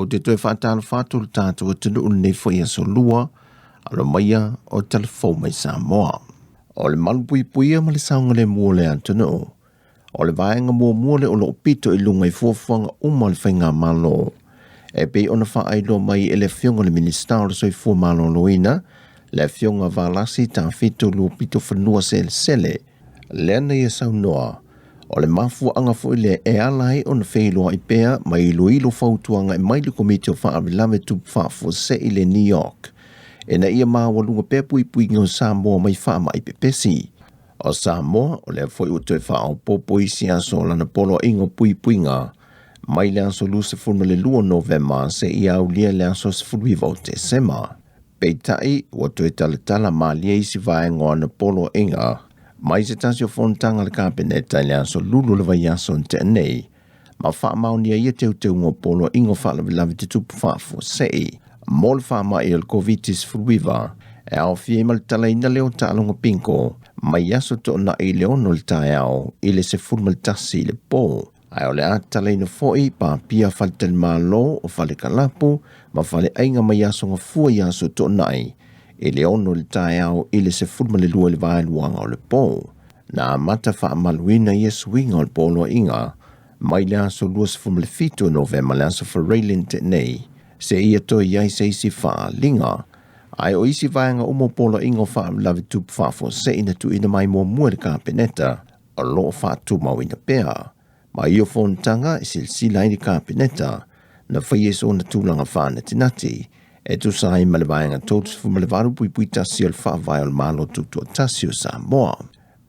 te toi whātāna whāturu tātou tunu unei whai aso lua, alo maia o telefo mai Samoa. O le malupui puia ma le saunga le mua le antunu. O le vaenga mua le o lo pito I lunga I fuafuanga uma le whainga malo. E pei ona whaailoa mai e le fionga le minister o le soi fua malo loina, le fionga valasi ta fito lo pito whanua sele. Le ana ia saunoa. O le mafua anga fo le e alai o na whailoa I pea mai ilo fautuanga e mai le komite o whaarelame tupu whaafo se I le New York. E na ia maa walunga pea pui ngau Samoa mai wha mai pepesi. O Samoa, o le foi utoe wha au popo isi aso lana polo ingo pui ngā. Mai le aso lusa fulma le lua November se ia au lia le aso sifului vote sema. Peitai, utoe talatala maa lia isi vae ngoa na polo inga. Mai se tasi o fontanga le kabineta le aso lulu le vai aso nte nei. Ma wha maunia ia teu ngō polo ingo wha lavi te tupu whaafo sei. Mol fama il covitis fruiva e au fie mal tala ina leo talonga pinko mai aso to na I leono le taeao I le se fulmal tasi le po ai ole a tala ina foi pa pia faltel malo o fale kalapu ma fale ainga mai aso nga fua aso to nai I leono le taeao I le se fulmal le lua le vai luanga o le po na mata fa maluina yes winga o le polo inga mai le aso lua se fulmal fito November le aso for railing te nei se ia to iai se isi wha linga. Ai o isi vaenga umo polo ingo wha lawe tupu whafo se ina tu ina mai mo mua le kāpeneta o loo wha tu mau ina pēa. Ma io whontanga isi sila ina kāpeneta na whaies o na tūlanga whāna tinati e tu sahi ma le vaenga tōtus fu ma le varu pui tasi o le wha vai o le malo tutu o tasi o Samoa.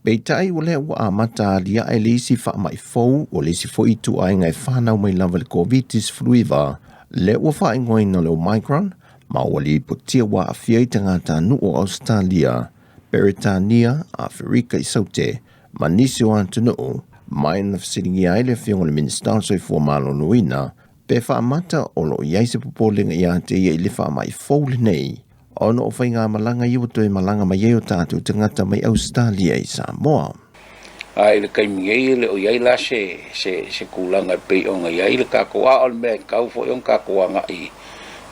Peitai o lea ua amata lia e le isi wha mai fau o le isi fo itu ai ngai whanau mai lava le covitis fluiva le ua whaingoina le Omicron, ma ua li potia wa a fiai tangata nu o Australia, Peritania, Afrika I saute, ma nisi o antunu, mai na fasiringi ai le fionga le minister soi fua malo nuina, pe whaamata o lo iai se popolenga I ate ia I le wha mai fau le nei, ono o whainga malanga iwa toi malanga mai eo tātou tangata mai Australia I Samoa. Ai le kai mingai le o iai la se kulanga pe o nga iai le kakoa o me kau fo yon kakoa nga I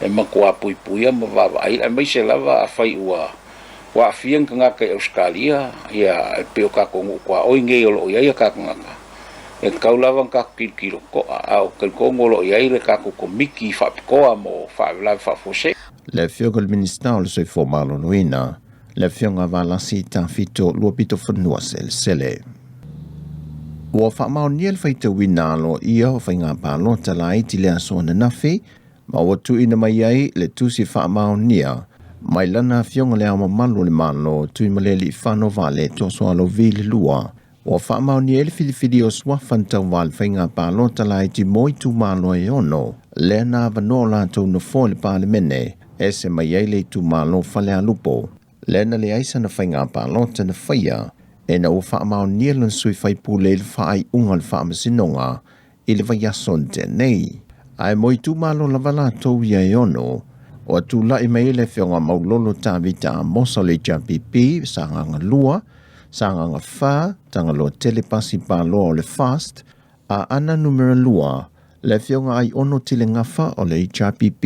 e makua pui ma va ai mai se lava a fai wa fiang nga kai Australia ia pe o kako kwa o ngai o iai ka nga e kau lava ka kilo ko a o ko ngolo iai le kako ko miki fa ko mo fa la fa fo se le fiogol minister le soi formalo noina le fionga va la sita fito lo pito fonua sele Ua whamau niel whaita winalo ia o whainga pālo talai ti lea sona nafi, ma ua tu ina mai ai le tusi whamau nia, mai lana fionga lea mamalu le malo tui maleli whano vale to soalo vile lua. Ua whamau niel filifili o swafantau wale whainga pālo talai ti moi tu malo e ono, lea na vanola tau na fo le pāle mene, e se mai ai le tu malo whale alupo. Lea na le aisa na whainga pālo ta na whaia, e na ua whaamau nielan sui whaipu le whaai ungal whaamasinonga I le vaiason te nei. Ai moi tu malo la wala tau ia e ono, o tu lai mai le whionga maulolo tāwita a mosa le JPP, sanganga lua, sanganga wha, tangalo telepasi palo o le fast, a ana numera lua, le whionga ai ono tile ngafa o le JPP,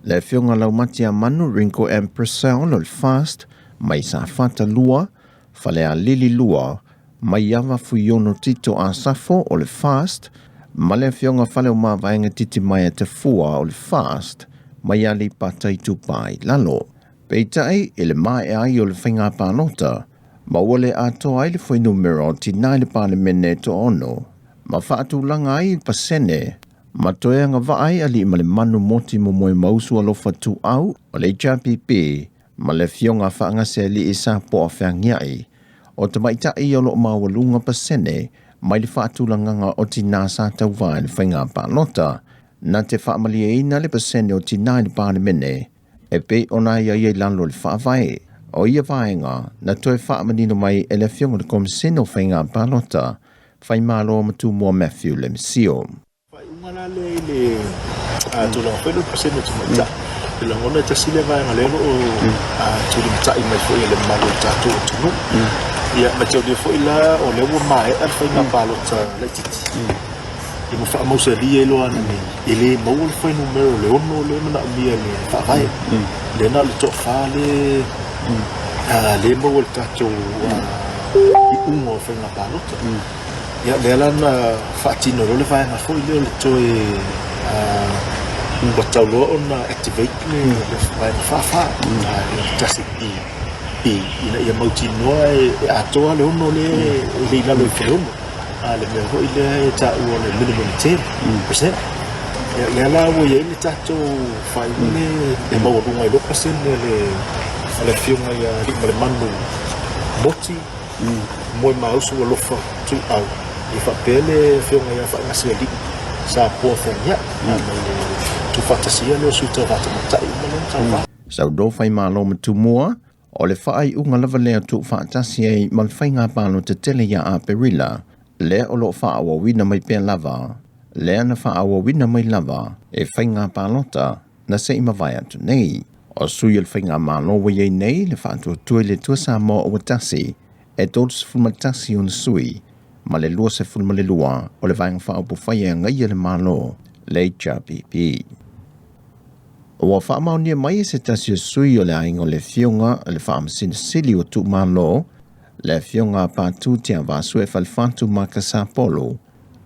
le whionga laumatia manu rinko empresa o le fast, mai sa fata lua, Fale a lili lua, mai awa fuiono tito a safo o le fast, ma le fionga fale o mawaenga titi mai a te fua o le fast, mai ali patai tupai lalo. Peitai, ele mai ai o le whainga pānota, ma wale ato ai le fwoi numero ti nai le pāle mene to ono, ma whaatu langa ai pasene, ma toeanga vaai ali ma le manu moti mo moe mausu alofa tu au, o le JPP, ma le fionga whaanga se li isa po a whangiai, o te maita I o lo mawalunga pasene, mai le whaatulanganga o ti nā sātau vai le whainga pālota, na te whaamalia ina le pasene o ti nā le pāle mene, e pe ona ia ia lalo le whaavai, o ia vaenga, na toe whaamanino mai e le fionga le komisino whainga pālota, whai malo matu mua Matthew le misio. Whainga le tula whaino pasene tu maita, Pela ngona te sile vai ngalelo o tuli mtai mai foi le malo tatu tunu. Ia ma te o foi la o le wo mai al foi na palo ta le titi. mo fa mo se li elo ana ni ele mo le foi numero le ono le mana mia le fa vai le na le to fa le le mo le tato I ungo fa na palota ya le lana fa tino le fa na foi le to batalo ona activate le fa just ina ia mauti noa atoa le ono le ina lo feomo le me ho ile ta o le minimum 10% le ala wo ye le tato fai le mo runga I lo pasen le fiunga ia le manu moti mo mau su lo fa tu au I fa pele fiunga ia fa ngasi di sa po fa ya tu fa tasia le su ta va ta mai mo Sau do fai malo matu mua, o le whaai unga lava lea tu whaatasi ei mal whainga pālo te tele ia a perila, lea o lo whaawa wina mai pēr lava, lea na whaawa wina mai lava, e whainga pālota, na se ima vai atu nei. O sui le whainga malo wa iei nei, le whaatua tue le tua sa mo o watasi, e tōtu se fulmatasi o na sui, ma le lua se fulma le lua, o le vainga whaaupu whaia ngai le malo, le HRPP. Ua whaamaunia mai se tasi o sui o le aingo le fionga le whaamasina sili o tu malo, le fionga pātū tia vāsu e whalwhantu maka sa polo,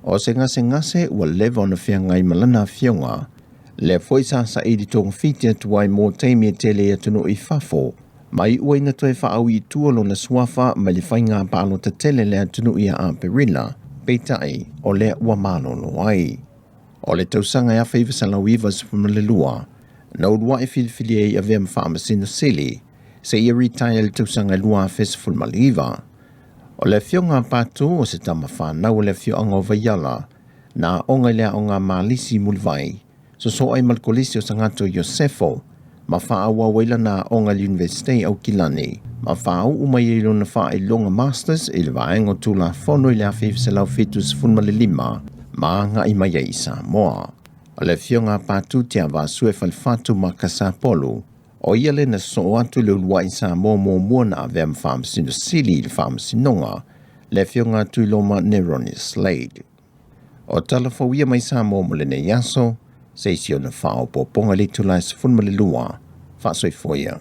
o se ngase ua lewa na whianga I malana fionga, le foisa sa idi tonga whitia tuai mō teimi e tele atunu I whafo, mai ua ina toi whaau I tuolo na swafa mai le whainga pālo ta tele le atunu ia a perila, peitai o le ua malo no ai. O le tausanga ia whaiva sa lauiva sa pumalelua, na urua e filifili ei a vea mawhaamasina sili, se ia retire le tausanga lua fes fulmaliva. O le fionga pātū o se tama whanau o le fionga o vaiala, na onga lea o ngā malisi mulvai, so ai malkolisi o sangato Iosefo, ma whaaua waila na onga le University au Kilani, ma whaau umai e lona wha e longa masters e le vaengo tula whono I le awhiv se lau fetus fulmalilima, ma nga I mai e Samoa. O le fionga pātū tia vāsu e whalwhatu maka sa polo, o ia le na so atu le ulua I Samoa mō mua na avea mwhaamsino sili le whaamsinonga, le fionga tu loma Neroni Slade. O talafauia mai Samoa mo le ne yaso, se isi o na whao poponga le tulai sa funma le lua, whaasoi foia.